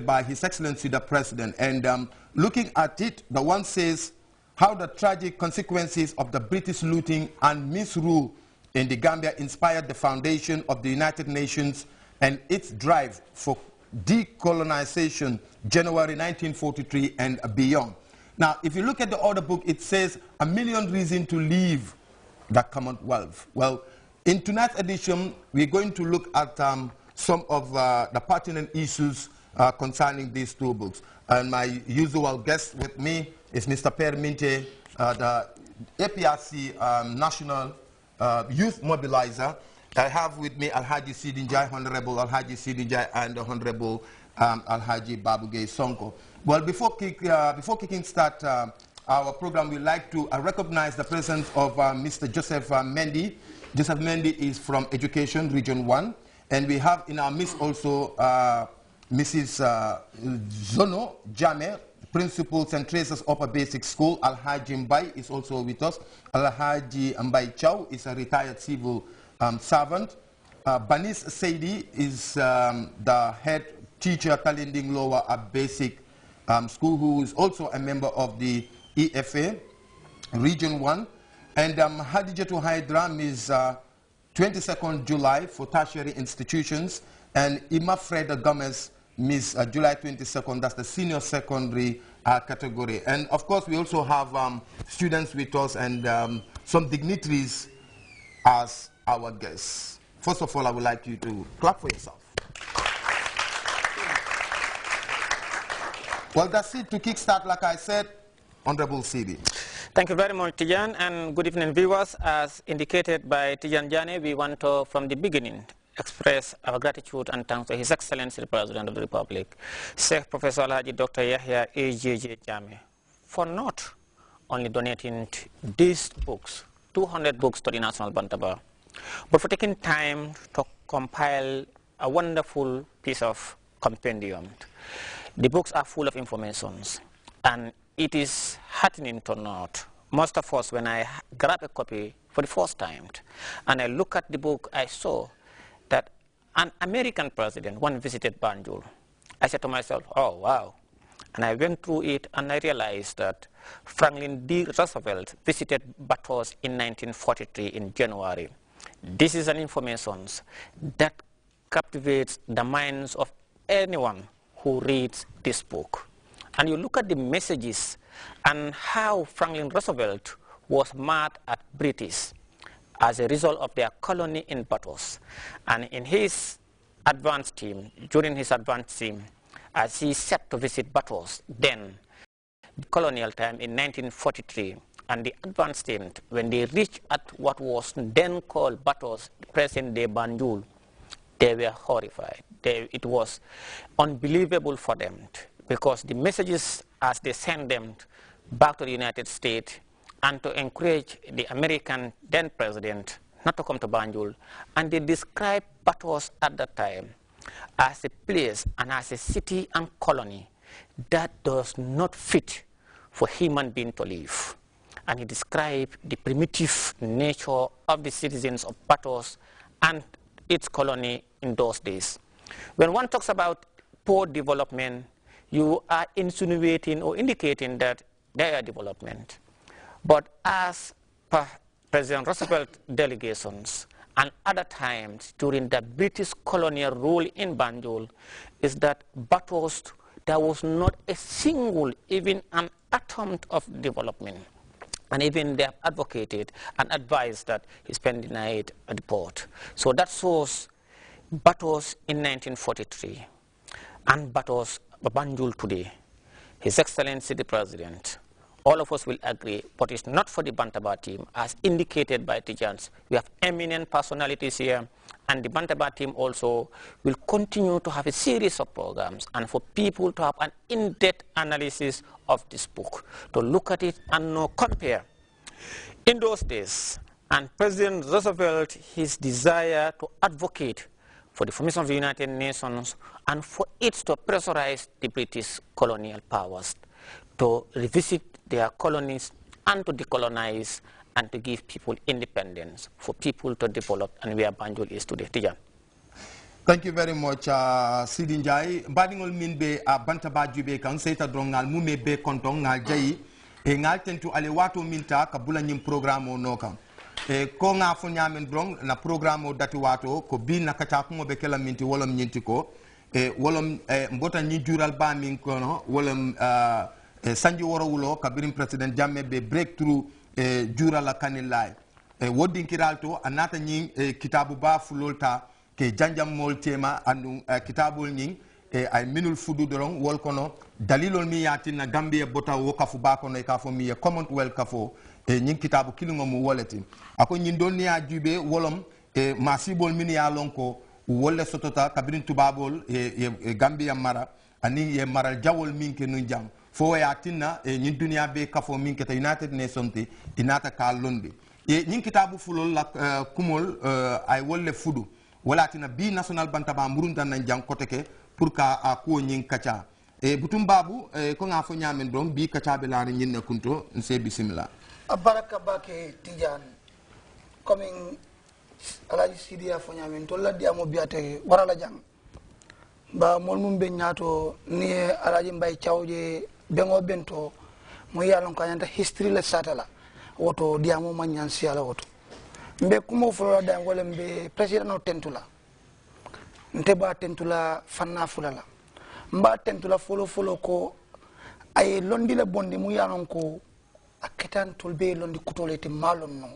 by His Excellency the President. And looking at it, the one says, how the tragic consequences of the British looting and misrule in the Gambia inspired the foundation of the United Nations and its drive for decolonization, January 1943 and beyond. Now, if you look at the other book, it says, A Million Reasons to Leave the Commonwealth. Well, in tonight's edition, we're going to look at some of the pertinent issues concerning these two books. And my usual guest with me is Mr. Per Minte, the APRC National Youth Mobilizer. I have with me Alhaji Sidinjai, Honorable Alhaji Sidinjai, and Honorable Alhaji Babugay Sonko. Well, before kicking start our program, we'd like to recognize the presence of Mr. Joseph Mendy. Joseph Mendy is from Education, Region 1. And we have in our midst also Mrs. Zono Jame, Principal St. Teresa's Upper Basic School. Alhaji Mbai is also with us. Alhaji Mbai Chow is a retired civil servant. Banis Seidi is the head teacher, Talinding Lower Basic School, who is also a member of the EFA, Region 1. And Hadijatu Haidram is 22nd July for tertiary institutions. And Ima Freda Gomez, Miss July 22nd, that's the senior secondary category. And of course, we also have students with us and some dignitaries as our guests. First of all, I would like you to clap for yourself. Well, that's it. To kickstart, like I said, Honorable CD. Thank you very much, Tijan, and good evening, viewers. As indicated by Tijan Jane, we want to, from the beginning, express our gratitude and thanks to His Excellency the President of the Republic, Sheikh Professor Alhaji Dr. Yahya A.J.J. Jammeh, for not only donating these books, 200 books to the National Bantaba, but for taking time to compile a wonderful piece of compendium. The books are full of information, and it is heartening to note. Most of us, when I grab a copy for the first time, and I look at the book, I saw that an American president once visited Banjul. I said to myself, oh, wow. And I went through it, and I realized that Franklin D. Roosevelt visited Batos in 1943 in January. This is an information that captivates the minds of anyone who reads this book. And you look at the messages and how Franklin Roosevelt was mad at British as a result of their colony in Batos. And in his advance team, during his advance team, as he set to visit Batos, then colonial time in 1943, and the advance team, when they reached at what was then called Batos, present-day Banjul, they were horrified. It was unbelievable for them, because the messages as they sent them back to the United States and to encourage the American then president not to come to Banjul, and they described Batos at that time as a place and as a city and colony that does not fit for human being to live. And he described the primitive nature of the citizens of Batos and its colony in those days. When one talks about poor development, you are insinuating or indicating that there are development. But as per President Roosevelt delegations and other times during the British colonial rule in Banjul, is that Batos, there was not a single, even an atom of development. And even they have advocated and advised that he spend the night at the port. So that shows Batos in 1943 and Batos, Banjul today. His Excellency the President, all of us will agree, but it's not for the Bantaba team, as indicated by Tijans. We have eminent personalities here, and the Bantaba team also will continue to have a series of programs, and for people to have an in-depth analysis of this book, to look at it and compare. In those days, and President Roosevelt, his desire to advocate for the formation of the United Nations and for it to pressurize the British colonial powers to revisit their colonies and to decolonize and to give people independence, for people to develop, and where Banjul is today. Tijan. Thank you very much, Sidi Njai. Badingol min be a bantaba jube kan seita drongal mu me be kontong ngal jayi e ngal tentu ale wato minta ka bula nyim programme no kan. E ko nga fo nyamen drong na programme dati wato ko bi na kacha ko be kala minti wolom nyinti ko e wolom mbota nyi jural ba min ko no wolom sanji woro wulo ka birim president jamme be breakthrough jural la kanilai e wodin kiralto anata nyi kitabu ba fulolta ke janjam mol tema andu kitabul nying ay minul fudu dorong wol kono dalilol mi yati na Gambia bota wo kafu ba kono ka fo mi commonwealth kafo nying kitabu kilingo mu woleti ako nyin don niya jube wolom masibol min ya lonko wolle sotota kabirin tubabol Gambia mara ani ye maral jawol min ke nun jam fo ya tinna nyin dunia be kafo min ke United Nations te inata ka londi nyin kitabu fulol la kumol ay wolle fudu walatina bi national bantaba murunta nan jang koteke pour ka a ko nyin kacha butum babu ko nga fo nyamen dom bi kacha be la nyin na kunto nse bismillah abaraka bake tijan coming alaji sidia fo nyamen to la diamo biate warala jang ba mol mum be nyato ni alaji mbay chawje bengo bento mo yalon ko nyanta history le satala woto diamo manyan siala woto mbe kumo fulola da ngole mbe president no tentula nte ba tentula fanna fulala mba tentula folo ko ay londi le bondi mu yanon ko aketan tolbe londi kutole te malon no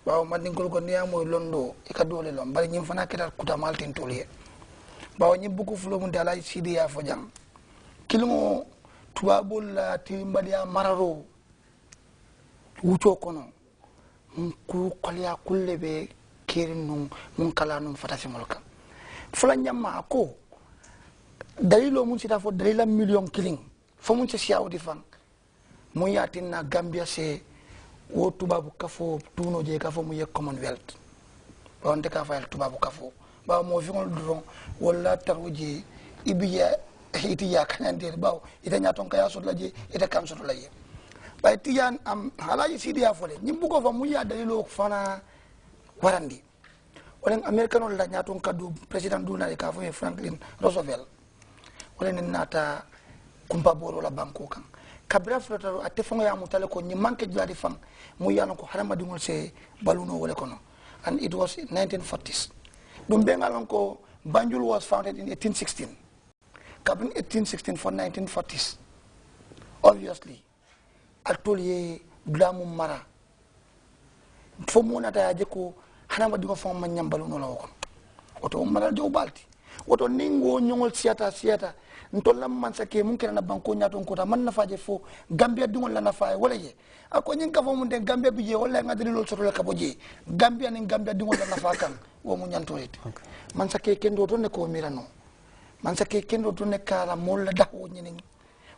bawo mandin ko niya moy londo e ka dole lom bari nyim fana ketat kuta mal tentoliye bawo nyim buku fulo mun dala sidi ya fo jang kilmo tubabul la timbaliya mararo wuto kono ku kolya kulle be kirin num mun kala num fatasi molka fula nyamma ko dalilo mun sita fo dalila million killing fo mun ci siawdi fan mun yatin na Gambia se wo tubabu kafo tuno je kafo mu ye commonwealth on de ka fayal tubabu kafo ba mo fi ngol dron wala taruje ibiya hiti ya kanandir baw ita nyaton ka yaso laje ita kam so laje bay tiyan am halaji sidia fole nyimbu ko fa mu ya dalilo fana warandi wala americano la nyaton kadu president duna e ka fo Franklin Roosevelt wala ni nata kumpa boro la banko kan kabra flotaro ate fonga ya mutale ko ni manke jladi fang mu yano ko harama dingol se baluno wala kono, and it was in 1940s dum bengalon ko Banjul was founded in 1816 kabin 1816 for 1940s obviously atolier glamu mara fo monata yaje ko hanama dingo fo man nyambalu no lawo oto mara jow balti oto ningo nyongol siata ntolla man sake mun kena banko nyaton ko ta man nafaje fo Gambia dingo la nafaye wala je ako nyin ka fo mun de Gambia bije wala ngadri lol soto la kaboje Gambia ni Gambia dingo la nafa kan wo mu nyantorit man sake kendo to ne ko mirano man sake kendo to ne kala mol la dawo nyini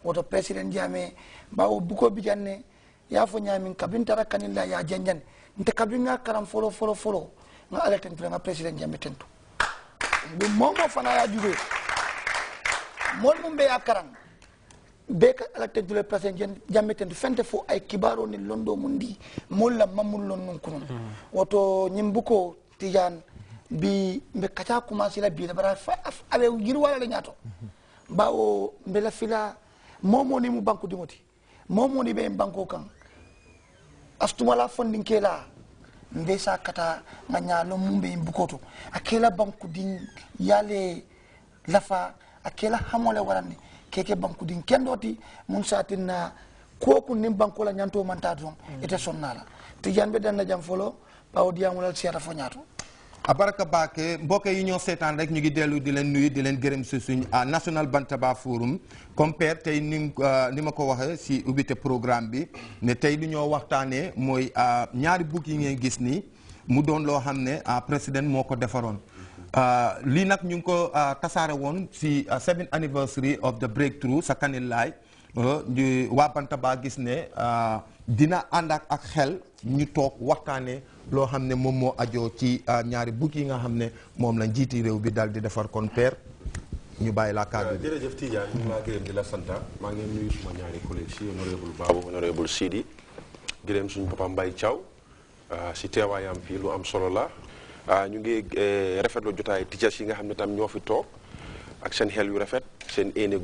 woto president jame bawo buko bijanne ya fo nyamin kabin tara kanilla ya janjan nte kabin nga karam folo nga aleten nga president jame tentu bu momo fana ya jube mol mumbe ya karam be ka aleten le president jame tentu fente fo ay kibaro ni londo mundi mol la mamul lon non kunun woto nyimbuko tijan bi mbe kacha commencer la bi la bara fa abe yiru wala la nyato bawo mbe la fila momo ni mu banku dimoti momo ni be banko kan astumala fondin kela ndesa kata nganya lo mumbe imbukoto akela banku din yale lafa akela hamole warani keke banku din kendoti mun satina koku nim banko la nyanto manta don ete sonnala ti janbe dan na jam folo bawo diamulal siata fo nyato abaraka bake mbokk yi ñoo seetaan rek ñu ngi dellu di leen nuyu di leen gërëm si suñ National Bantaba Forum compare tey ni ma ko waxee si ubbite programme bi ne tey lu ñoo waxtaanee mooy ñaari book yi ngeen gis nii mu doon loo xam ne président moo ko defaroon lii nag ñu ngi ko tasaare woon si 7th anniversary of the breakthrough sa Kanilaay waa Bantaba gis ne dina ànd ak xel ñu toog waxtaanee loo xam ne moom moo ajoo ci ñaari bukk yi nga xam ne moom la njiiti réew bi daal di defar kon père ñu bàyyi la kàddu bi. jërëjëf Tidiane maa gërëm di la santa maa ngi nuyu suma ñaari collègue si honorable Babou honorable Sidi gërëm suñu papa Mbaye Thiaw si teewaayam fii lu am solo la ñu ngi rafetlu jotaay teachers yi nga xam ne tam ñoo fi toog ak seen xel yu rafet seen éene gu